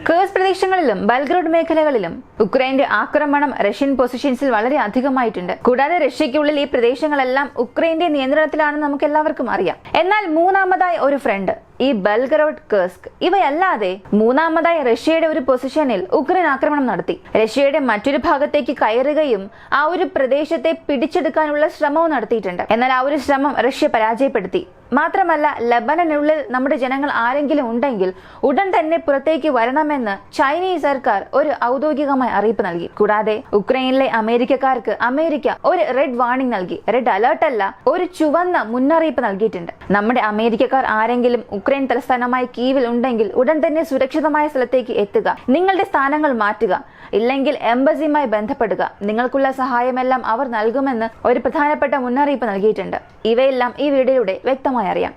Curse പ്രദേശങ്ങളിലും Belgrade മേഖലകളിലും ഉക്രൈന്റെ ആക്രമണം റഷ്യൻ പൊസിഷൻസിൽ വളരെ അധികമായിട്ടുണ്ട്. കൂടാതെ റഷ്യയ്ക്കുള്ളിൽ ഈ പ്രദേശങ്ങളെല്ലാം ഉക്രൈന്റെ നിയന്ത്രണത്തിലാണെന്ന് നമുക്ക് എല്ലാവർക്കും അറിയാം. എന്നാൽ മൂന്നാമതായി ഒരു ഫ്രണ്ട് ഈ ബെൽഗ്രേഡ്, കേഴ്സ്ക് ഇവയല്ലാതെ മൂന്നാമതായി റഷ്യയുടെ ഒരു പൊസിഷനിൽ ഉക്രൈൻ ആക്രമണം നടത്തി. റഷ്യയുടെ മറ്റൊരു ഭാഗത്തേക്ക് കയറുകയും ആ ഒരു പ്രദേശത്തെ പിടിച്ചെടുക്കാനുള്ള ശ്രമവും നടത്തിയിട്ടുണ്ട്. എന്നാൽ ആ ഒരു ശ്രമം റഷ്യ പരാജയപ്പെടുത്തി. മാത്രമല്ല, ലബനനുള്ളിൽ നമ്മുടെ ജനങ്ങൾ ആരെങ്കിലും ഉണ്ടെങ്കിൽ ഉടൻ തന്നെ പുറത്തേക്ക് വരണമെന്ന് ചൈനീസ് സർക്കാർ ഒരു ഔദ്യോഗികമായ അറിയിപ്പ് നൽകി. കൂടാതെ ഉക്രൈനിലെ അമേരിക്കക്കാർക്ക് അമേരിക്ക ഒരു റെഡ് വാർണിംഗ് നൽകി. റെഡ് അലേർട്ട് അല്ല, ഒരു ചുവന്ന മുന്നറിയിപ്പ് നൽകിയിട്ടുണ്ട്. നമ്മുടെ അമേരിക്കക്കാർ ആരെങ്കിലും ഉക്രൈൻ തലസ്ഥാനമായ കീവിൽ ഉണ്ടെങ്കിൽ ഉടൻ തന്നെ സുരക്ഷിതമായ സ്ഥലത്തേക്ക് എത്തുക, നിങ്ങളുടെ സ്ഥാനങ്ങൾ മാറ്റുക, ഇല്ലെങ്കിൽ എംബസിയുമായി ബന്ധപ്പെടുക, നിങ്ങൾക്കുള്ള സഹായമെല്ലാം അവർ നൽകുമെന്ന് ഒരു പ്രധാനപ്പെട്ട മുന്നറിയിപ്പ് നൽകിയിട്ടുണ്ട്. ഇവയെല്ലാം ഈ വീഡിയോയുടെ വ്യക്തമായി അറിയാം.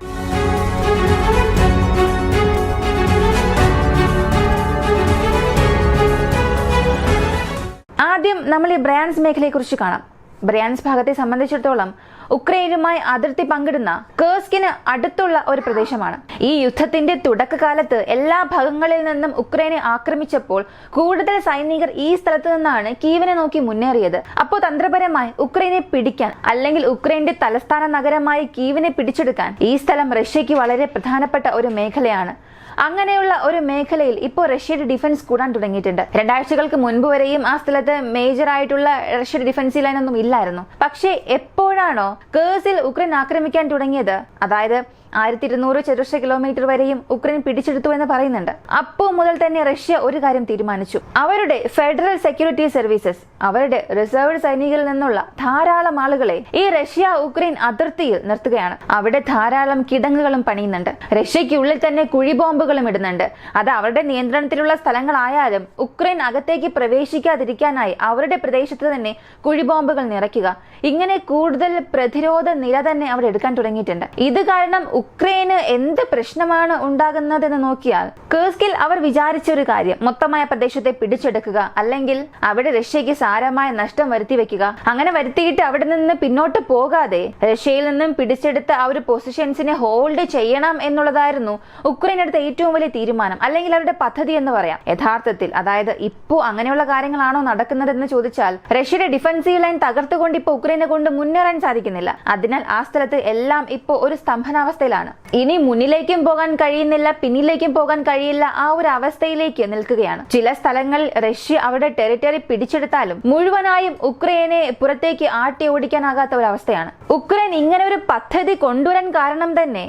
ആദ്യം നമ്മൾ ഈ ബ്രയാൻസ് മേഖലയെ കുറിച്ച് കാണാം. ബ്രയാൻസ് ഭാഗത്തെ സംബന്ധിച്ചിടത്തോളം ഉക്രൈനുമായി അതിർത്തി പങ്കിടുന്ന കേഴ്സ്കിന് അടുത്തുള്ള ഒരു പ്രദേശമാണ്. ഈ യുദ്ധത്തിന്റെ തുടക്കകാലത്ത് എല്ലാ ഭാഗങ്ങളിൽ നിന്നും ഉക്രൈനെ ആക്രമിച്ചപ്പോൾ കൂടുതൽ സൈനികർ ഈ സ്ഥലത്ത് നിന്നാണ് കീവിനെ നോക്കി മുന്നേറിയത്. അപ്പോൾ തന്ത്രപരമായി ഉക്രൈനെ പിടിക്കാൻ, അല്ലെങ്കിൽ ഉക്രൈന്റെ തലസ്ഥാന നഗരമായ കീവിനെ പിടിച്ചെടുക്കാൻ ഈ സ്ഥലം റഷ്യയ്ക്ക് വളരെ പ്രധാനപ്പെട്ട ഒരു മേഖലയാണ്. അങ്ങനെയുള്ള ഒരു മേഖലയിൽ ഇപ്പോൾ റഷ്യയുടെ ഡിഫൻസ് കൂടാൻ തുടങ്ങിയിട്ടുണ്ട്. 2 ആഴ്ചകൾക്ക് മുൻപ് വരെയും ആ സ്ഥലത്ത് മേജർ ആയിട്ടുള്ള റഷ്യയുടെ ഡിഫൻസ് ലൈൻ ഒന്നും ഇല്ലായിരുന്നു. പക്ഷേ എപ്പോഴാണോ കേഴ്സിൽ ഉക്രൈൻ ആക്രമിക്കാൻ തുടങ്ങിയത്, അതായത് 1200 ചതുരശ്ര കിലോമീറ്റർ വരെയും ഉക്രൈൻ പിടിച്ചെടുത്തു എന്ന് പറയുന്നുണ്ട്, അപ്പോൾ മുതൽ തന്നെ റഷ്യ ഒരു കാര്യം തീരുമാനിച്ചു. അവരുടെ ഫെഡറൽ സെക്യൂരിറ്റി സർവീസസ്, അവരുടെ റിസർവ്ഡ് സൈനികരിൽ നിന്നുള്ള ധാരാളം ആളുകളെ ഈ റഷ്യ ഉക്രൈൻ അതിർത്തിയിൽ നിർത്തുകയാണ്. അവിടെ ധാരാളം കിടങ്ങുകളും പണിയുന്നുണ്ട്. റഷ്യയ്ക്കുള്ളിൽ തന്നെ കുഴിബോംബുകളും ഇടുന്നുണ്ട്. അത് അവരുടെ നിയന്ത്രണത്തിലുള്ള സ്ഥലങ്ങളായാലും ഉക്രൈൻ അകത്തേക്ക് പ്രവേശിക്കാതിരിക്കാനായി അവരുടെ പ്രദേശത്ത് തന്നെ കുഴിബോംബുകൾ നിറയ്ക്കുക, ഇങ്ങനെ കൂടുതൽ പ്രതിരോധ നില തന്നെ അവിടെ എടുക്കാൻ തുടങ്ങിയിട്ടുണ്ട്. ഇത് കാരണം ഉക്രൈന് എന്ത് പ്രശ്നമാണ് ഉണ്ടാകുന്നതെന്ന് നോക്കിയാൽ കേഴ്സ്കിൽ അവർ വിചാരിച്ച ഒരു കാര്യം മൊത്തമായ പ്രദേശത്തെ പിടിച്ചെടുക്കുക, അല്ലെങ്കിൽ അവിടെ റഷ്യയ്ക്ക് സാരമായ നഷ്ടം വരുത്തി വെക്കുക. അങ്ങനെ വരുത്തിയിട്ട് അവിടെ നിന്ന് പിന്നോട്ട് പോകാതെ റഷ്യയിൽ നിന്നും പിടിച്ചെടുത്ത ആ ഒരു പൊസിഷൻസിനെ ഹോൾഡ് ചെയ്യണം എന്നുള്ളതായിരുന്നു ഉക്രൈൻ എടുത്ത ഏറ്റവും വലിയ തീരുമാനം, അല്ലെങ്കിൽ അവരുടെ പദ്ധതി എന്ന് പറയാം. യഥാർത്ഥത്തിൽ അതായത് ഇപ്പോ അങ്ങനെയുള്ള കാര്യങ്ങളാണോ നടക്കുന്നതെന്ന് ചോദിച്ചാൽ റഷ്യയുടെ ഡിഫൻസീവ് ലൈൻ തകർത്തുകൊണ്ട് ഇപ്പോൾ ഉക്രൈനെ കൊണ്ട് മുന്നേറാൻ സാധിക്കുന്നില്ല. അതിനാൽ ആ സ്ഥലത്ത് എല്ലാം ഇപ്പോൾ ഒരു സ്തംഭനാവസ്ഥ. ഇനി മുന്നിലേക്കും പോകാൻ കഴിയുന്നില്ല, പിന്നിലേക്കും പോകാൻ കഴിയില്ല, ആ ഒരു അവസ്ഥയിലേക്ക് നിൽക്കുകയാണ്. ചില സ്ഥലങ്ങളിൽ റഷ്യ അവരുടെ ടെറിട്ടറി പിടിച്ചെടുത്താലും മുഴുവനായും ഉക്രൈനെ പുറത്തേക്ക് ആട്ടി ഓടിക്കാനാകാത്ത ഒരു അവസ്ഥയാണ്. ഉക്രൈൻ ഇങ്ങനെ ഒരു പദ്ധതി കൊണ്ടുവരാൻ കാരണം തന്നെ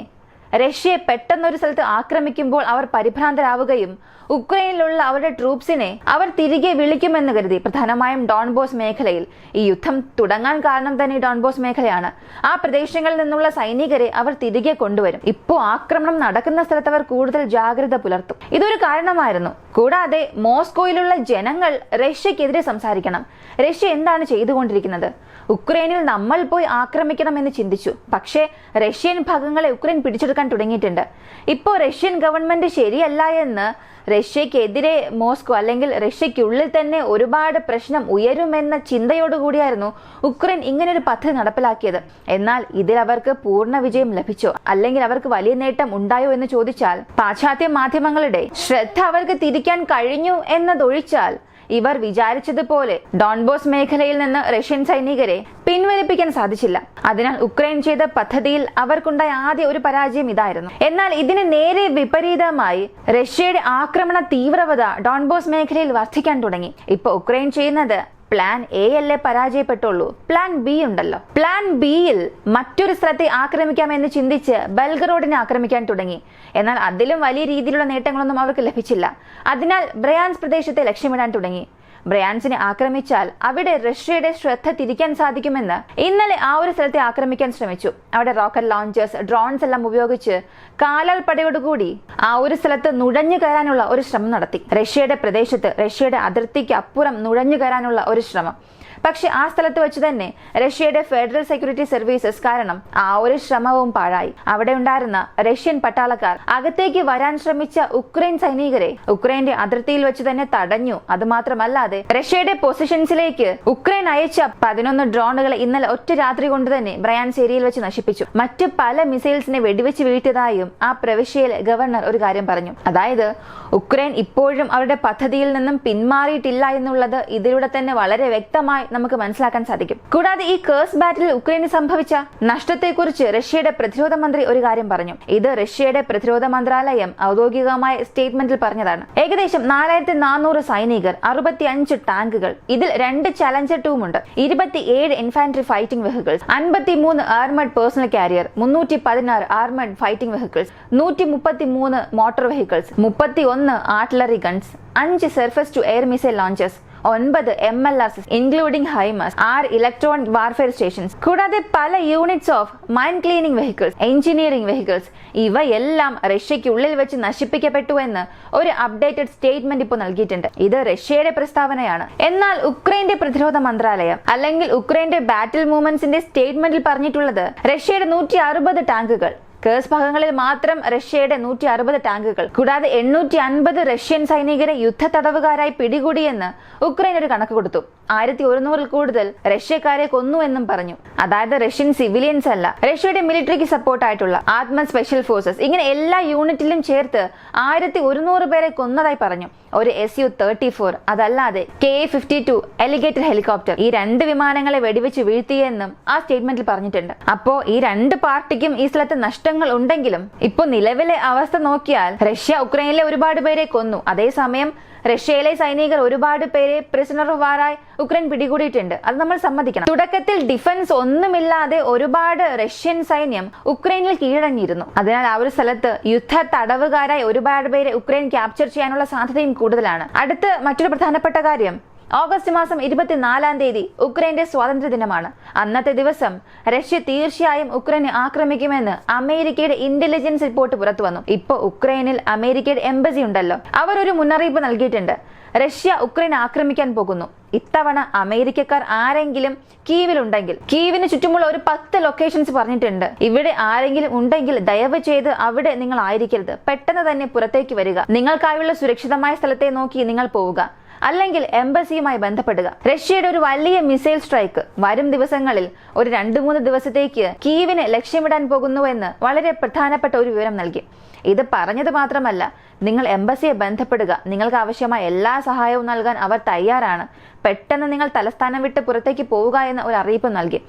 റഷ്യയെ പെട്ടെന്നൊരു സ്ഥലത്ത് ആക്രമിക്കുമ്പോൾ അവർ പരിഭ്രാന്തരാവുകയും ഉക്രൈനിലുള്ള അവരുടെ ട്രൂപ്സിനെ അവർ തിരികെ വിളിക്കുമെന്ന് കരുതി. പ്രധാനമായും ഡോൺബോസ് മേഖലയിൽ ഈ യുദ്ധം തുടങ്ങാൻ കാരണം തന്നെ ഡോൺബോസ് മേഖലയാണ്. ആ പ്രദേശങ്ങളിൽ നിന്നുള്ള സൈനികരെ അവർ തിരികെ കൊണ്ടുവരും. ഇപ്പോൾ ആക്രമണം നടക്കുന്ന സ്ഥലത്ത് അവർ കൂടുതൽ ജാഗ്രത പുലർത്തും. ഇതൊരു കാരണമായിരുന്നു. കൂടാതെ മോസ്കോയിലുള്ള ജനങ്ങൾ റഷ്യക്കെതിരെ സംസാരിക്കണം. റഷ്യ എന്താണ് ചെയ്തുകൊണ്ടിരിക്കുന്നത്, ഉക്രൈനിൽ നമ്മൾ പോയി ആക്രമിക്കണം എന്ന് ചിന്തിച്ചു. പക്ഷേ റഷ്യൻ ഭാഗങ്ങളെ ഉക്രൈൻ പിടിച്ചെടുക്കാൻ തുടങ്ങിയിട്ടുണ്ട്. ഇപ്പോൾ റഷ്യൻ ഗവൺമെന്റ് ശരിയല്ല എന്ന് റഷ്യക്കെതിരെ മോസ്കോ, അല്ലെങ്കിൽ റഷ്യക്കുള്ളിൽ തന്നെ ഒരുപാട് പ്രശ്നം ഉയരുമെന്ന ചിന്തയോടുകൂടിയായിരുന്നു ഉക്രൈൻ ഇങ്ങനെ ഒരു പദ്ധതി നടപ്പിലാക്കിയത്. എന്നാൽ ഇതിൽ അവർക്ക് പൂർണ്ണ വിജയം ലഭിച്ചോ, അല്ലെങ്കിൽ അവർക്ക് വലിയ നേട്ടം ഉണ്ടായോ എന്ന് ചോദിച്ചാൽ പാശ്ചാത്യ മാധ്യമങ്ങളുടെ ശ്രദ്ധ അവർക്ക് തിരിക്കാൻ കഴിഞ്ഞു എന്നതൊഴിച്ചാൽ ഇവർ വിചാരിച്ചതുപോലെ ഡോൺബോസ് മേഖലയിൽ നിന്ന് റഷ്യൻ സൈനികരെ പിൻവലിപ്പിക്കാൻ സാധിച്ചില്ല. അതിനാൽ ഉക്രൈൻ ചെയ്ത പദ്ധതിയിൽ അവർക്കുണ്ടായ ആദ്യ ഒരു പരാജയം ഇതായിരുന്നു. എന്നാൽ ഇതിന് നേരെ വിപരീതമായി റഷ്യയുടെ ആക്രമണ തീവ്രത ഡോൺബോസ് മേഖലയിൽ വർദ്ധിക്കാൻ തുടങ്ങി. ഇപ്പൊ ഉക്രൈൻ ചെയ്യുന്നത് പ്ലാൻ എ അല്ലേ പരാജയപ്പെട്ടുള്ളൂ, പ്ലാൻ ബി ഉണ്ടല്ലോ. പ്ലാൻ ബിയിൽ മറ്റൊരു സ്ഥലത്തെ ആക്രമിക്കാമെന്ന് ചിന്തിച്ച് ബെൽഗറോഡിനെ ആക്രമിക്കാൻ തുടങ്ങി. എന്നാൽ അതിലും വലിയ രീതിയിലുള്ള നേട്ടങ്ങളൊന്നും അവർക്ക് ലഭിച്ചില്ല. അതിനാൽ ബ്രയാൻസ് പ്രദേശത്തെ ലക്ഷ്യമിടാൻ തുടങ്ങി. ബ്രയാൻസിനെ ആക്രമിച്ചാൽ അവിടെ റഷ്യയുടെ ശ്രദ്ധ തിരിക്കാൻ സാധിക്കുമെന്ന് ഇന്നലെ ആ ഒരു സ്ഥലത്തെ ആക്രമിക്കാൻ ശ്രമിച്ചു. അവിടെ റോക്കറ്റ് ലോഞ്ചേഴ്സ്, ഡ്രോൺസ് എല്ലാം ഉപയോഗിച്ച് കാലാൽ പടയോടുകൂടി ആ ഒരു സ്ഥലത്ത് നുഴഞ്ഞു കയറാനുള്ള ഒരു ശ്രമം നടത്തി. റഷ്യയുടെ പ്രദേശത്ത്, റഷ്യയുടെ അതിർത്തിക്ക് അപ്പുറം നുഴഞ്ഞു കയറാനുള്ള ഒരു ശ്രമം. പക്ഷെ ആ സ്ഥലത്ത് വെച്ച് തന്നെ റഷ്യയുടെ ഫെഡറൽ സെക്യൂരിറ്റി സർവീസസ് കാരണം ആ ഒരു ശ്രമവും പാഴായി. അവിടെ ഉണ്ടായിരുന്ന റഷ്യൻ പട്ടാളക്കാർ അകത്തേക്ക് വരാൻ ശ്രമിച്ച ഉക്രൈൻ സൈനികരെ ഉക്രൈന്റെ അതിർത്തിയിൽ വെച്ച് തന്നെ തടഞ്ഞു. അതുമാത്രമല്ലാതെ റഷ്യയുടെ പൊസിഷൻസിലേക്ക് ഉക്രൈൻ അയച്ച 11 ഡ്രോണുകളെ ഇന്നലെ ഒറ്റ രാത്രി കൊണ്ട് തന്നെ ബ്രയാൻസ് ഏരിയയിൽ വെച്ച് നശിപ്പിച്ചു. മറ്റ് പല മിസൈൽസിനെ വെടിവെച്ച് വീഴ്ത്തിയതായും ആ പ്രവിശ്യയിലെ ഗവർണർ ഒരു കാര്യം പറഞ്ഞു. അതായത് ഉക്രൈൻ ഇപ്പോഴും അവരുടെ പദ്ധതിയിൽ നിന്നും പിന്മാറിയിട്ടില്ല എന്നുള്ളത് ഇതിലൂടെ തന്നെ വളരെ വ്യക്തമായി നമുക്ക് മനസ്സിലാക്കാൻ സാധിക്കും. കൂടാതെ ഈ കേഴ്സ് ബാറ്റിൽ ഉക്രൈന് സംഭവിച്ച നഷ്ടത്തെക്കുറിച്ച് റഷ്യയുടെ പ്രതിരോധ മന്ത്രി ഒരു കാര്യം പറഞ്ഞു. ഇത് റഷ്യയുടെ പ്രതിരോധ മന്ത്രാലയം ഔദ്യോഗികമായ സ്റ്റേറ്റ്മെന്റിൽ പറഞ്ഞതാണ്. ഏകദേശം 4400 സൈനികർ, 65 ടാങ്കുകൾ, ഇതിൽ 2 ചാലഞ്ചർ 2 ഉണ്ട്, 27 infantry fighting vehicles, 53 armed personnel carrier, 316 armed fighting vehicles, 133 motor vehicles, 31 artillery guns, 5 surface to air missile launchers, 9 MLRs including HIMARS, 6 electronic warfare stations, കൂടാതെ പല units of mine cleaning vehicles, engineering vehicles, ഇവയെല്ലാം റഷ്യയ്ക്കുള്ളിൽ വെച്ച് നശിപ്പിക്കപ്പെട്ടു എന്ന് ഒരു updated statement ഇപ്പോൾ നൽകിയിട്ടുണ്ട്. ഇത് റഷ്യയുടെ പ്രസ്താവനയാണ്. എന്നാൽ ഉക്രൈന്റെ പ്രതിരോധ മന്ത്രാലയം അല്ലെങ്കിൽ ഉക്രൈന്റെ ബാറ്റിൽ മൂവ്മെന്റ്സിന്റെ സ്റ്റേറ്റ്മെന്റിൽ പറഞ്ഞിട്ടുള്ളത് റഷ്യയുടെ 160 ടാങ്കുകൾ, കേഴ്സ് ഭാഗങ്ങളിൽ മാത്രം റഷ്യയുടെ 160 ടാങ്കുകൾ, കൂടാതെ 850 റഷ്യൻ സൈനികരെ യുദ്ധ തടവുകാരായി പിടികൂടിയെന്ന് ഉക്രൈൻ ഒരു കണക്ക് കൊടുത്തു. 1100 കൂടുതൽ റഷ്യക്കാരെ കൊന്നു എന്നും പറഞ്ഞു. അതായത് റഷ്യൻ സിവിലിയൻസ് അല്ല, റഷ്യയുടെ മിലിറ്ററിക്ക് സപ്പോർട്ട് ആയിട്ടുള്ള ആത്മ സ്പെഷ്യൽ ഫോഴ്സസ്, ഇങ്ങനെ എല്ലാ യൂണിറ്റിലും ചേർത്ത് 1100 പേരെ കൊന്നതായി പറഞ്ഞു. ഒരു Su-34 അതല്ലാതെ Ka-52 എലിഗേറ്റർ ഹെലികോപ്റ്റർ, ഈ 2 വിമാനങ്ങളെ വെടിവെച്ച് വീഴ്ത്തിയെന്നും ആ സ്റ്റേറ്റ്മെന്റിൽ പറഞ്ഞിട്ടുണ്ട്. അപ്പോ ഈ 2 പാർട്ടിക്കും ഈ സ്ഥലത്ത് നഷ്ടങ്ങൾ ഉണ്ടെങ്കിലും ഇപ്പോൾ നിലവിലെ അവസ്ഥ നോക്കിയാൽ റഷ്യ ഉക്രൈനിലെ ഒരുപാട് പേരെ കൊന്നു. അതേസമയം റഷ്യയിലെ സൈനികർ ഒരുപാട് പേരെ പ്രിസണർ ഓഫ് വാറായി ഉക്രൈൻ പിടികൂടിയിട്ടുണ്ട്. അത് നമ്മൾ സമ്മതിക്കണം. തുടക്കത്തിൽ ഡിഫൻസ് ഒന്നുമില്ലാതെ ഒരുപാട് റഷ്യൻ സൈന്യം ഉക്രൈനിൽ കീഴടങ്ങിയിരുന്നു. അതിനാൽ ആ ഒരു സ്ഥലത്ത് യുദ്ധ തടവുകാരായി ഒരുപാട് പേരെ ഉക്രൈൻ ക്യാപ്ചർ ചെയ്യാനുള്ള സാധ്യതയും കൂടുതലാണ്. അടുത്ത മറ്റൊരു പ്രധാനപ്പെട്ട കാര്യം, ഓഗസ്റ്റ് മാസം 24-ാം തീയതി ഉക്രൈന്റെ സ്വാതന്ത്ര്യ ദിനമാണ്. അന്നത്തെ ദിവസം റഷ്യ തീർച്ചയായും ഉക്രൈനെ ആക്രമിക്കുമെന്ന് അമേരിക്കയുടെ ഇന്റലിജൻസ് റിപ്പോർട്ട് പുറത്തു വന്നു. ഇപ്പൊ ഉക്രൈനിൽ അമേരിക്കയുടെ എംബസി ഉണ്ടല്ലോ, അവർ ഒരു മുന്നറിയിപ്പ് നൽകിയിട്ടുണ്ട്. റഷ്യ ഉക്രൈൻ ആക്രമിക്കാൻ പോകുന്നു. ഇത്തവണ അമേരിക്കക്കാർ ആരെങ്കിലും കീവിലുണ്ടെങ്കിൽ, കീവിന് ചുറ്റുമുള്ള ഒരു 10 ലൊക്കേഷൻസ് പറഞ്ഞിട്ടുണ്ട്. ഇവിടെ ആരെങ്കിലും ഉണ്ടെങ്കിൽ ദയവ് ചെയ്ത് അവിടെ നിങ്ങൾ ആയിരിക്കരുത്. പെട്ടെന്ന് തന്നെ പുറത്തേക്ക് വരിക. നിങ്ങൾക്കായുള്ള സുരക്ഷിതമായ സ്ഥലത്തെ നോക്കി നിങ്ങൾ പോവുക, അല്ലെങ്കിൽ എംബസിയുമായി ബന്ധപ്പെടുക. റഷ്യയുടെ ഒരു വലിയ മിസൈൽ സ്ട്രൈക്ക് വരും ദിവസങ്ങളിൽ ഒരു 2-3 ദിവസത്തേക്ക് കീവിനെ ലക്ഷ്യമിടാൻ പോകുന്നുവെന്ന് വളരെ പ്രധാനപ്പെട്ട ഒരു വിവരം നൽകി. ഇത് പറഞ്ഞത് മാത്രമല്ല, നിങ്ങൾ എംബസിയെ ബന്ധപ്പെടുക, നിങ്ങൾക്ക് ആവശ്യമായ എല്ലാ സഹായവും നൽകാൻ അവർ തയ്യാറാണ്. പെട്ടെന്ന് നിങ്ങൾ തലസ്ഥാനം വിട്ട് പുറത്തേക്ക് പോവുക എന്ന ഒരു അറിയിപ്പ് നൽകി.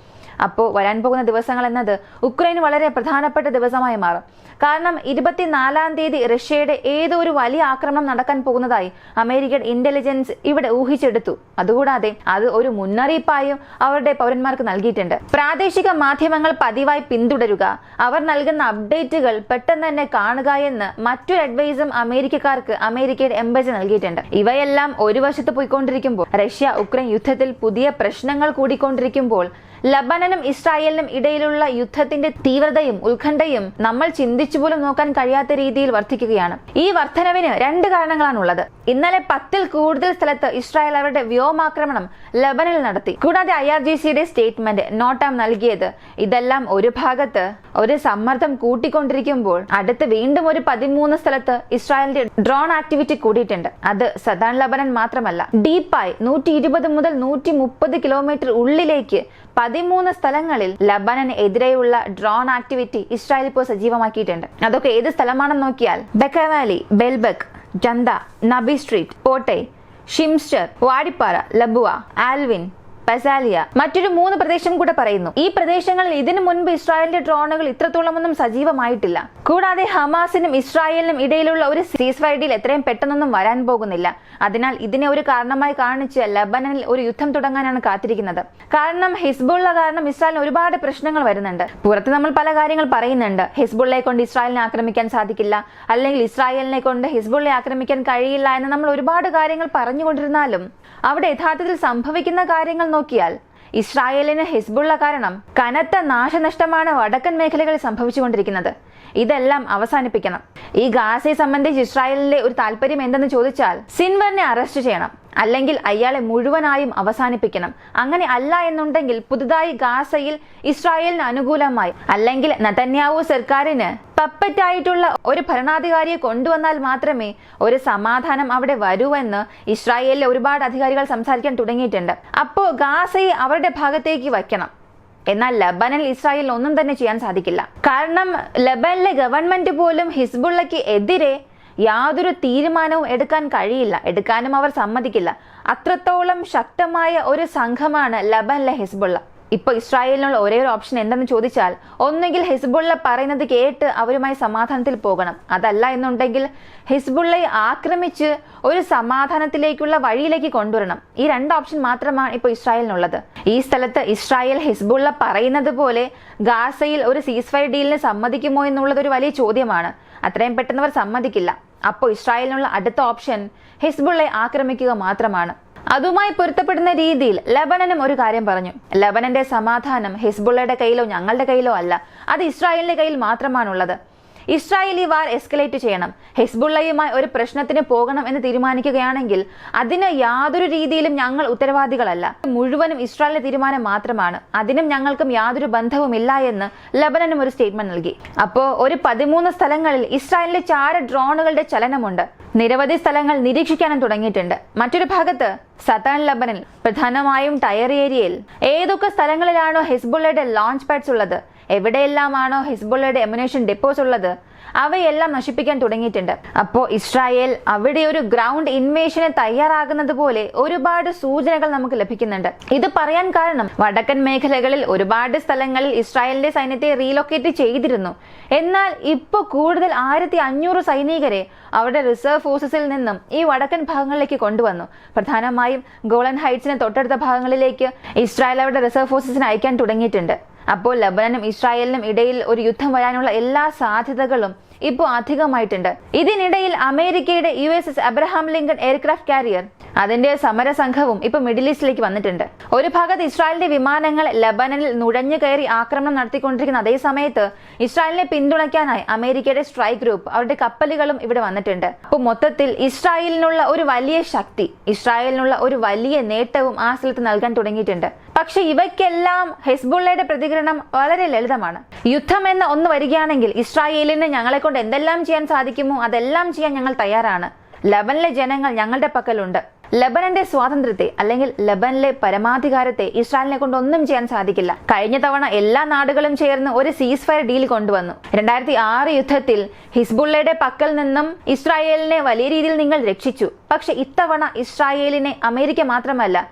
അപ്പോൾ വരാൻ പോകുന്ന ദിവസങ്ങൾ എന്നത് ഉക്രൈന് വളരെ പ്രധാനപ്പെട്ട ദിവസമായി മാറും. കാരണം 24-ാം തീയതി റഷ്യയുടെ ഏതോ ഒരു വലിയ ആക്രമണം നടക്കാൻ പോകുന്നതായി അമേരിക്കൻ ഇന്റലിജൻസ് ഇവിടെ ഊഹിച്ചെടുത്തു. അതുകൂടാതെ അത് ഒരു മുന്നറിയിപ്പായും അവരുടെ പൗരന്മാർക്ക് നൽകിയിട്ടുണ്ട്. പ്രാദേശിക മാധ്യമങ്ങൾ പതിവായി പിന്തുടരുക, അവർ നൽകുന്ന അപ്ഡേറ്റുകൾ പെട്ടെന്ന് തന്നെ കാണുക എന്ന് മറ്റൊരു അഡ്വൈസും അമേരിക്കക്കാർക്ക് അമേരിക്കയുടെ എംബസി നൽകിയിട്ടുണ്ട്. ഇവയെല്ലാം ഒരു വശത്ത് പോയിക്കൊണ്ടിരിക്കുമ്പോൾ റഷ്യ ഉക്രൈൻ യുദ്ധത്തിൽ പുതിയ പ്രശ്നങ്ങൾ കൂടിക്കൊണ്ടിരിക്കുമ്പോൾ ലബനനും ഇസ്രായേലിനും ഇടയിലുള്ള യുദ്ധത്തിന്റെ തീവ്രതയും ഉത്കണ്ഠയും നമ്മൾ ചിന്തിച്ചു പോലും നോക്കാൻ കഴിയാത്ത രീതിയിൽ വർദ്ധിക്കുകയാണ്. ഈ വർധനവിന് 2 കാരണങ്ങളാണുള്ളത്. ഇന്നലെ 10-ൽ കൂടുതൽ സ്ഥലത്ത് ഇസ്രായേൽ അവരുടെ വ്യോമാക്രമണം ലബനിൽ നടത്തി. കൂടാതെ IRGCയുടെ സ്റ്റേറ്റ്മെന്റ് നോട്ടാം നൽകിയത്. ഇതെല്ലാം ഒരു ഭാഗത്ത് ഒരു സമ്മർദ്ദം കൂട്ടിക്കൊണ്ടിരിക്കുമ്പോൾ അടുത്ത് വീണ്ടും ഒരു 13 സ്ഥലത്ത് ഇസ്രായേലിന്റെ ഡ്രോൺ ആക്ടിവിറ്റി കൂടിയിട്ടുണ്ട്. അത് സദാൻ ലബനൻ മാത്രമല്ല, ഡീപ്പായി 120 മുതൽ 130 കിലോമീറ്റർ ഉള്ളിലേക്ക് 13 സ്ഥലങ്ങളിൽ ലബനന് എതിരെയുള്ള ഡ്രോൺ ആക്ടിവിറ്റി ഇസ്രായേൽ ഇപ്പോൾ സജീവമാക്കിയിട്ടുണ്ട്. അതൊക്കെ ഏത് സ്ഥലമാണെന്ന് നോക്കിയാൽ ബെക്ക വാലി, ബെൽബക്, ജന്ത, നബി സ്ട്രീറ്റ്, പോട്ടെ, ഷിംസ്റ്റർ, വാടിപ്പാറ, ലബുവ, ആൽവിൻ, പെസാലിയ, മറ്റൊരു 3 പ്രദേശം കൂടെ പറയുന്നു. ഈ പ്രദേശങ്ങളിൽ ഇതിനു മുൻപ് ഇസ്രായേലിന്റെ ഡ്രോണുകൾ ഇത്രത്തോളമൊന്നും സജീവമായിട്ടില്ല. കൂടാതെ ഹമാസിനും ഇസ്രായേലിനും ഇടയിലുള്ള ഒരു സീസ്ഫയർ ഡീൽ എത്രയും പെട്ടെന്നൊന്നും വരാൻ പോകുന്നില്ല. അതിനാൽ ഇതിനെ ഒരു കാരണമായി കാണിച്ച് ലബനനിൽ ഒരു യുദ്ധം തുടങ്ങാനാണ് കാത്തിരിക്കുന്നത്. കാരണം ഹിസ്ബുള്ള കാരണം ഇസ്രായേലിന് ഒരുപാട് പ്രശ്നങ്ങൾ വരുന്നുണ്ട്. പുറത്ത് നമ്മൾ പല കാര്യങ്ങൾ പറയുന്നുണ്ട്. ഹിസ്ബുള്ളയെ കൊണ്ട് ഇസ്രായേലിനെ ആക്രമിക്കാൻ സാധിക്കില്ല, അല്ലെങ്കിൽ ഇസ്രായേലിനെ കൊണ്ട് ഹിസ്ബുള്ളയെ ആക്രമിക്കാൻ കഴിയില്ല എന്ന് നമ്മൾ ഒരുപാട് കാര്യങ്ങൾ പറഞ്ഞുകൊണ്ടിരുന്നാലും അവിടെ യഥാർത്ഥത്തിൽ സംഭവിക്കുന്ന കാര്യങ്ങൾ നോക്കിയാൽ ഇസ്രായേലിന് ഹിസ്ബുള്ള കാരണം കനത്ത നാശനഷ്ടമാണ് വടക്കൻ മേഖലകളിൽ സംഭവിച്ചുകൊണ്ടിരിക്കുന്നത്. ഇതെല്ലാം അവസാനിപ്പിക്കണം. ഈ ഗാസയെ സംബന്ധിച്ച് ഇസ്രായേലിന്റെ ഒരു താല്പര്യം എന്തെന്ന് ചോദിച്ചാൽ സിൻവറിനെ അറസ്റ്റ് ചെയ്യണം. അല്ലെങ്കിൽ അയാളെ മുഴുവനായും അവസാനിപ്പിക്കണം. അങ്ങനെ അല്ല എന്നുണ്ടെങ്കിൽ പുതുതായി ഗാസയിൽ ഇസ്രായേലിന് അനുകൂലമായി അല്ലെങ്കിൽ നെതന്യാഹു സർക്കാരിന് പപ്പറ്റായിട്ടുള്ള ഒരു ഭരണാധികാരിയെ കൊണ്ടുവന്നാൽ മാത്രമേ ഒരു സമാധാനം അവിടെ വരൂവെന്ന് ഇസ്രായേലിലെ ഒരുപാട് അധികാരികൾ സംസാരിക്കാൻ തുടങ്ങിയിട്ടുണ്ട്. അപ്പോൾ ഗാസയെ അവരുടെ ഭാഗത്തേക്ക് വയ്ക്കണം. എന്നാൽ ലബനനിൽ ഇസ്രായേലിന് ഒന്നും തന്നെ ചെയ്യാൻ സാധിക്കില്ല. കാരണം ലബനനിലെ ഗവൺമെന്റ് പോലും ഹിസ്ബുള്ളയ്ക്ക് എതിരെ യാതൊരു തീരുമാനവും എടുക്കാനും അവർ സമ്മതിക്കില്ല. അത്രത്തോളം ശക്തമായ ഒരു സംഘമാണ് ലബനനിലെ ഹിസ്ബുള്ള. ഇപ്പൊ ഇസ്രായേലിനുള്ള ഒരേ ഒരു ഓപ്ഷൻ എന്തെന്ന് ചോദിച്ചാൽ, ഒന്നുകിൽ ഹിസ്ബുള്ള പറയുന്നത് കേട്ട് അവരുമായി സമാധാനത്തിൽ പോകണം, അതല്ല എന്നുണ്ടെങ്കിൽ ഹിസ്ബുള്ളയെ ആക്രമിച്ച് ഒരു സമാധാനത്തിലേക്കുള്ള വഴിയിലേക്ക് കൊണ്ടുവരണം. ഈ രണ്ട് ഓപ്ഷൻ മാത്രമാണ് ഇപ്പോൾ ഇസ്രായേലിനുള്ളത്. ഈ സ്ഥലത്ത് ഇസ്രായേൽ ഹിസ്ബുള്ള പറയുന്നത് പോലെ ഗാസയിൽ ഒരു സീസ്ഫയർ ഡീലിന് സമ്മതിക്കുമോ എന്നുള്ളത് ഒരു വലിയ ചോദ്യമാണ്. അത്രയും പെട്ടെന്ന് അവർ സമ്മതിക്കില്ല. അപ്പോൾ ഇസ്രായേലിനുള്ള അടുത്ത ഓപ്ഷൻ ഹിസ്ബുള്ളയെ ആക്രമിക്കുക മാത്രമാണ്. അതുമായി പൊരുത്തപ്പെടുന്ന രീതിയിൽ ലബനനും ഒരു കാര്യം പറഞ്ഞു. ലബനന്റെ സമാധാനം ഹിസ്ബുള്ളയുടെ കയ്യിലോ ഞങ്ങളുടെ കയ്യിലോ അല്ല, അത് ഇസ്രായേലിന്റെ കയ്യിൽ മാത്രമാണുള്ളത്. ഇസ്രായേൽ ഈ വാർ എസ്കലേറ്റ് ചെയ്യണം, ഹിസ്ബുള്ളയുമായി ഒരു പ്രശ്നത്തിന് പോകണം എന്ന് തീരുമാനിക്കുകയാണെങ്കിൽ അതിന് യാതൊരു രീതിയിലും ഞങ്ങൾ ഉത്തരവാദികളല്ല. മുഴുവനും ഇസ്രായേലിന്റെ തീരുമാനം മാത്രമാണ്. അതിനും ഞങ്ങൾക്കും യാതൊരു ബന്ധവുമില്ല എന്ന് ലബനനും ഒരു സ്റ്റേറ്റ്മെന്റ് നൽകി. അപ്പോ ഒരു 13 സ്ഥലങ്ങളിൽ ഇസ്രായേലിന്റെ ചാര ഡ്രോണുകളുടെ ചലനമുണ്ട്. നിരവധി സ്ഥലങ്ങൾ നിരീക്ഷിക്കാനും തുടങ്ങിയിട്ടുണ്ട്. മറ്റൊരു ഭാഗത്ത് സതേൺ ലബനിൽ പ്രധാനമായും ടയർ ഏരിയയിൽ ഏതൊക്കെ സ്ഥലങ്ങളിലാണോ ഹിസ്ബുള്ളയുടെ ലോഞ്ച് പാഡ്സ് ഉള്ളത്, എവിടെയെല്ലാമാണോ ഹിസ്ബുള്ളയുടെ എമുനേഷൻ ഡെപ്പോസ് ഉള്ളത്, അവയെല്ലാം നശിപ്പിക്കാൻ തുടങ്ങിയിട്ടുണ്ട്. അപ്പോൾ ഇസ്രായേൽ അവിടെ ഒരു ഗ്രൗണ്ട് ഇൻവേഷന് തയ്യാറാകുന്നത് പോലെ ഒരുപാട് സൂചനകൾ നമുക്ക് ലഭിക്കുന്നുണ്ട്. ഇത് പറയാൻ കാരണം വടക്കൻ മേഖലകളിൽ ഒരുപാട് സ്ഥലങ്ങളിൽ ഇസ്രായേലിന്റെ സൈന്യത്തെ റീലൊക്കേറ്റ് ചെയ്തിരുന്നു. എന്നാൽ ഇപ്പോൾ കൂടുതൽ 1500 സൈനികരെ അവരുടെ റിസർവ് ഫോഴ്സസിൽ നിന്നും ഈ വടക്കൻ ഭാഗങ്ങളിലേക്ക് കൊണ്ടുവന്നു. പ്രധാനമായും ഗോളൻ ഹൈറ്റ്സിന് തൊട്ടടുത്ത ഭാഗങ്ങളിലേക്ക് ഇസ്രായേൽ അവരുടെ റിസർവ് ഫോഴ്സസിനെ അയക്കാൻ തുടങ്ങിയിട്ടുണ്ട്. അപ്പോൾ ലബനനും ഇസ്രായേലിനും ഇടയിൽ ഒരു യുദ്ധം വരാനുള്ള എല്ലാ സാധ്യതകളും ഇപ്പോൾ അധികമായിട്ടുണ്ട്. ഇതിനിടയിൽ അമേരിക്കയുടെ USS Abraham Lincoln aircraft carrier അതിന്റെ സമരസംഘവും ഇപ്പൊ മിഡിൽ ഈസ്റ്റിലേക്ക് വന്നിട്ടുണ്ട്. ഒരു ഭാഗത്ത് ഇസ്രായേലിന്റെ വിമാനങ്ങൾ ലബനനിൽ നുഴഞ്ഞു കയറി ആക്രമണം നടത്തിക്കൊണ്ടിരിക്കുന്ന അതേ സമയത്ത് ഇസ്രായേലിനെ പിന്തുണയ്ക്കാനായി അമേരിക്കയുടെ സ്ട്രൈക്ക് ഗ്രൂപ്പ് അവരുടെ കപ്പലുകളും ഇവിടെ വന്നിട്ടുണ്ട്. അപ്പോൾ മൊത്തത്തിൽ ഇസ്രായേലിനുള്ള ഒരു വലിയ ശക്തി, ഇസ്രായേലിനുള്ള ഒരു വലിയ നേട്ടവും ആ സ്ഥലത്ത് നൽകാൻ തുടങ്ങിയിട്ടുണ്ട്. പക്ഷെ ഇവയ്ക്കെല്ലാം ഹിസ്ബുള്ളയുടെ പ്രതികരണം വളരെ ലളിതമാണ്. യുദ്ധം എന്ന ഒന്ന് വരികയാണെങ്കിൽ ഇസ്രായേലിന് ഞങ്ങളെ കൊണ്ട് എന്തെല്ലാം ചെയ്യാൻ സാധിക്കുമോ അതെല്ലാം ചെയ്യാൻ ഞങ്ങൾ തയ്യാറാണ്. ലബനിലെ ജനങ്ങൾ ഞങ്ങളുടെ പക്കലുണ്ട്. ലബനന്റെ സ്വാതന്ത്ര്യത്തെ അല്ലെങ്കിൽ ലബനിലെ പരമാധികാരത്തെ ഇസ്രായേലിനെ കൊണ്ട് ഒന്നും ചെയ്യാൻ സാധിക്കില്ല. കഴിഞ്ഞ തവണ എല്ലാ നാടുകളും ചേർന്ന് ഒരു സീസ് ഫയർ ഡീൽ കൊണ്ടുവന്നു. 2006 യുദ്ധത്തിൽ ഹിസ്ബുള്ളയുടെ പക്കൽ നിന്നും ഇസ്രായേലിനെ വലിയ രീതിയിൽ നിങ്ങൾ രക്ഷിച്ചു. പക്ഷെ ഇത്തവണ ഇസ്രായേലിനെ അമേരിക്ക മാത്രമല്ല,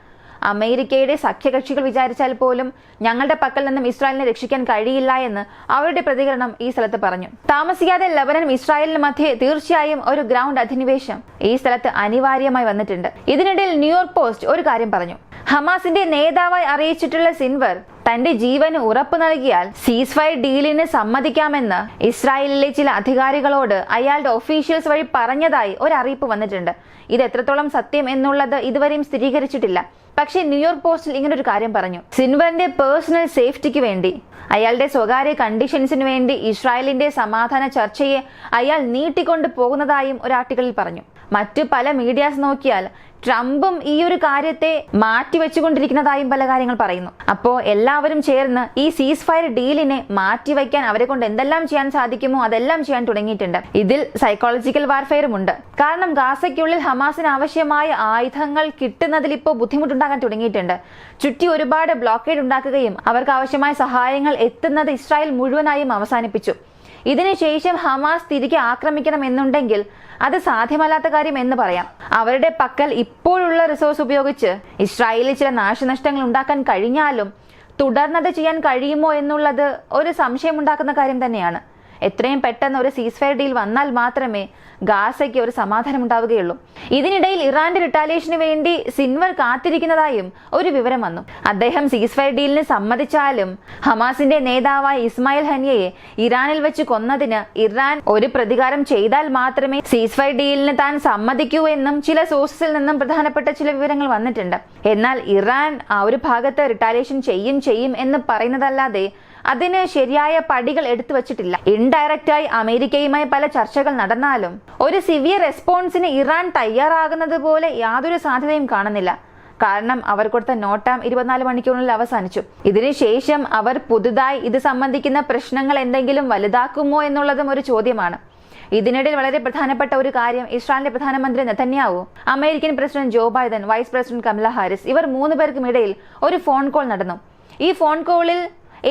അമേരിക്കയുടെ സഖ്യകക്ഷികൾ വിചാരിച്ചാൽ പോലും ഞങ്ങളുടെ പക്കൽ നിന്നും ഇസ്രായേലിനെ രക്ഷിക്കാൻ കഴിയില്ല എന്ന് അവരുടെ പ്രതികരണം ഈ സ്ഥലത്ത് പറഞ്ഞു. താമസിയാതെ ലബനനും ഇസ്രായേലിനും മധ്യേ തീർച്ചയായും ഒരു ഗ്രൗണ്ട് അധിനിവേശം ഈ സ്ഥലത്ത് അനിവാര്യമായി വന്നിട്ടുണ്ട്. ഇതിനിടയിൽ ന്യൂയോർക്ക് പോസ്റ്റ് ഒരു കാര്യം പറഞ്ഞു. ഹമാസിന്റെ നേതാവായി അറിയിച്ചിട്ടുള്ള സിൻവർ തന്റെ ജീവന് ഉറപ്പ് നൽകിയാൽ സീസ് ഫയർ ഡീലിന് സമ്മതിക്കാമെന്ന് ഇസ്രായേലിലെ ചില അധികാരികളോട് അയാളുടെ ഒഫീഷ്യൽസ് വഴി പറഞ്ഞതായി ഒരു അറിയിപ്പ് വന്നിട്ടുണ്ട്. ഇത് എത്രത്തോളം സത്യം എന്നുള്ളത് ഇതുവരെയും സ്ഥിരീകരിച്ചിട്ടില്ല. പക്ഷേ ന്യൂയോർക്ക് പോസ്റ്റിൽ ഇങ്ങനൊരു കാര്യം പറഞ്ഞു. സിൻവറിന്റെ പേഴ്സണൽ സേഫ്റ്റിക്ക് വേണ്ടി, അയാളുടെ സ്വകാര്യ കണ്ടീഷൻസിന് വേണ്ടി ഇസ്രായേലിന്റെ സമാധാന ചർച്ചയെ അയാൾ നീട്ടിക്കൊണ്ട് പോകുന്നതായും ഒരു ആർട്ടിക്കിളിൽ പറഞ്ഞു. മറ്റു പല മീഡിയാസ് നോക്കിയാൽ ട്രംപും ഈ ഒരു കാര്യത്തെ മാറ്റിവെച്ചുകൊണ്ടിരിക്കുന്നതായും പല കാര്യങ്ങൾ പറയുന്നു. അപ്പോൾ എല്ലാവരും ചേർന്ന് ഈ സീസ് ഫയർ ഡീലിനെ മാറ്റിവെക്കാൻ അവരെ കൊണ്ട് എന്തെല്ലാം ചെയ്യാൻ സാധിക്കുമോ അതെല്ലാം ചെയ്യാൻ തുടങ്ങിയിട്ടുണ്ട്. ഇതിൽ സൈക്കോളജിക്കൽ വാർഫെയറും ഉണ്ട്. കാരണം ഗാസയ്ക്കുള്ളിൽ ഹമാസിന് ആവശ്യമായ ആയുധങ്ങൾ കിട്ടുന്നതിൽ ഇപ്പോൾ ബുദ്ധിമുട്ടുണ്ടാകാൻ തുടങ്ങിയിട്ടുണ്ട്. ചുറ്റി ഒരുപാട് ബ്ലോക്കേഡ് ഉണ്ടാക്കുകയും അവർക്ക് ആവശ്യമായ സഹായങ്ങൾ എത്തുന്നത് ഇസ്രായേൽ മുഴുവനായും അവസാനിപ്പിച്ചു. ഇതിനുശേഷം ഹമാസ് തിരികെ ആക്രമിക്കണം എന്നുണ്ടെങ്കിൽ അത് സാധ്യമല്ലാത്ത കാര്യം എന്ന് പറയാം. അവരുടെ പക്കൽ ഇപ്പോഴുള്ള റിസോഴ്സ് ഉപയോഗിച്ച് ഇസ്രായേലിൽ ചില നാശനഷ്ടങ്ങൾ ഉണ്ടാക്കാൻ കഴിഞ്ഞാലും തുടർന്നത് ചെയ്യാൻ കഴിയുമോ എന്നുള്ളത് ഒരു സംശയമുണ്ടാക്കുന്ന കാര്യം തന്നെയാണ്. എത്രയും പെട്ടെന്ന് ഒരു സീസ് ഫയർ ഡീൽ വന്നാൽ മാത്രമേ ഗാസയ്ക്ക് ഒരു സമാധാനം ഉണ്ടാവുകയുള്ളൂ. ഇതിനിടയിൽ ഇറാന്റെ റിട്ടാലിയേഷന് വേണ്ടി സിൻവർ കാത്തിരിക്കുന്നതായും ഒരു വിവരം വന്നു. അദ്ദേഹം സീസ് ഫയർ ഡീലിന് സമ്മതിച്ചാലും ഹമാസിന്റെ നേതാവായ ഇസ്മായിൽ ഹനിയയെ ഇറാനിൽ വെച്ച് കൊന്നതിന് ഇറാൻ ഒരു പ്രതികാരം ചെയ്താൽ മാത്രമേ സീസ് ഫയർ ഡീലിന് താൻ സമ്മതിക്കൂ എന്നും ചില സോഴ്സസിൽ നിന്നും പ്രധാനപ്പെട്ട ചില വിവരങ്ങൾ വന്നിട്ടുണ്ട്. എന്നാൽ ഇറാൻ ആ ഒരു ഭാഗത്ത് റിട്ടാലിയേഷൻ ചെയ്യും എന്ന് പറയുന്നതല്ലാതെ അതിന് ശരിയായ പടികൾ എടുത്തു വച്ചിട്ടില്ല. ഇൻഡയറക്റ്റായി അമേരിക്കയുമായി പല ചർച്ചകൾ നടന്നാലും ഒരു സിവിയർ റെസ്പോൺസിന് ഇറാൻ തയ്യാറാകുന്നത് പോലെ യാതൊരു സാധ്യതയും കാണുന്നില്ല. കാരണം അവർ കൊടുത്ത നോട്ടാം 24 മണിക്കൂറിനുള്ളിൽ അവസാനിച്ചു. ഇതിനുശേഷം അവർ പുതുതായി ഇത് സംബന്ധിക്കുന്ന പ്രശ്നങ്ങൾ എന്തെങ്കിലും വലുതാക്കുമോ എന്നുള്ളതും ഒരു ചോദ്യമാണ്. ഇതിനിടയിൽ വളരെ പ്രധാനപ്പെട്ട ഒരു കാര്യം, ഇസ്രായേലിന്റെ പ്രധാനമന്ത്രി Netanyahu, American president Joe Biden, vice president Kamala Harris, ഇവർ 3 പേർക്കും ഇടയിൽ ഒരു ഫോൺ കോൾ നടന്നു. ഈ ഫോൺ കോളിൽ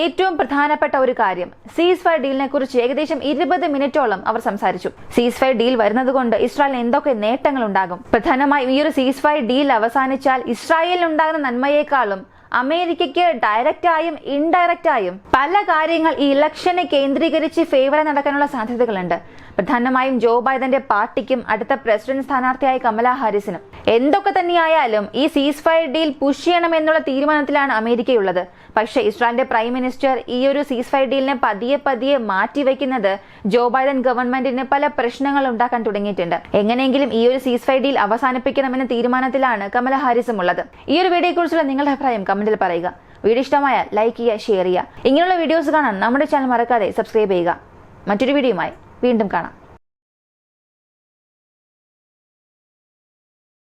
ഏറ്റവും പ്രധാനപ്പെട്ട ഒരു കാര്യം, സീസ് ഫയർ ഡീലിനെ കുറിച്ച് ഏകദേശം 20 മിനിറ്റോളം അവർ സംസാരിച്ചു. സീസ് ഫയർ ഡീൽ വരുന്നത് കൊണ്ട് ഇസ്രായേലിന് എന്തൊക്കെ നേട്ടങ്ങൾ ഉണ്ടാകും? പ്രധാനമായും ഈ ഒരു സീസ് ഫയർ ഡീൽ അവസാനിച്ചാൽ ഇസ്രായേലിന് ഉണ്ടാകുന്ന നന്മയേക്കാളും അമേരിക്കയ്ക്ക് ഡയറക്റ്റായും ഇൻഡയറക്റ്റായും പല കാര്യങ്ങൾ ഈ ഇലക്ഷനെ കേന്ദ്രീകരിച്ച് ഫേവറായി നടക്കാനുള്ള സാധ്യതകളുണ്ട്. പ്രധാനമായും ജോ ബൈഡന്റെ പാർട്ടിക്കും അടുത്ത പ്രസിഡന്റ് സ്ഥാനാർത്ഥിയായ കമല ഹാരിസിനും. എന്തൊക്കെ തന്നെയായാലും ഈ സീസ് ഫയർ ഡീൽ പുഷ് ചെയ്യണമെന്നുള്ള തീരുമാനത്തിലാണ് അമേരിക്കയുള്ളത്. പക്ഷേ ഇസ്രായേലിന്റെ പ്രൈം മിനിസ്റ്റർ ഈ ഒരു സീസ് ഫയർ ഡീലിനെ പതിയെ മാറ്റിവെക്കുന്നത് ജോ ബൈഡൻ ഗവൺമെന്റിന് പല പ്രശ്നങ്ങൾ ഉണ്ടാക്കാൻ തുടങ്ങിയിട്ടുണ്ട്. എങ്ങനെയെങ്കിലും ഈ ഒരു സീസ് ഫയർ ഡീൽ അവസാനിപ്പിക്കണമെന്ന തീരുമാനത്തിലാണ് കമല ഹാരിസും ഉള്ളത്. ഈ ഒരു വീഡിയോയെക്കുറിച്ചുള്ള നിങ്ങളുടെ അഭിപ്രായം കമന്റിൽ പറയുക. വീഡിയോ ഇഷ്ടമായാൽ ലൈക്ക് ചെയ്യുക, ഷെയർ ചെയ്യുക. ഇങ്ങനെയുള്ള വീഡിയോസ് കാണാൻ നമ്മുടെ ചാനൽ മറക്കാതെ സബ്സ്ക്രൈബ് ചെയ്യുക. മറ്റൊരു വീഡിയോയുമായി വീണ്ടും കാണാം.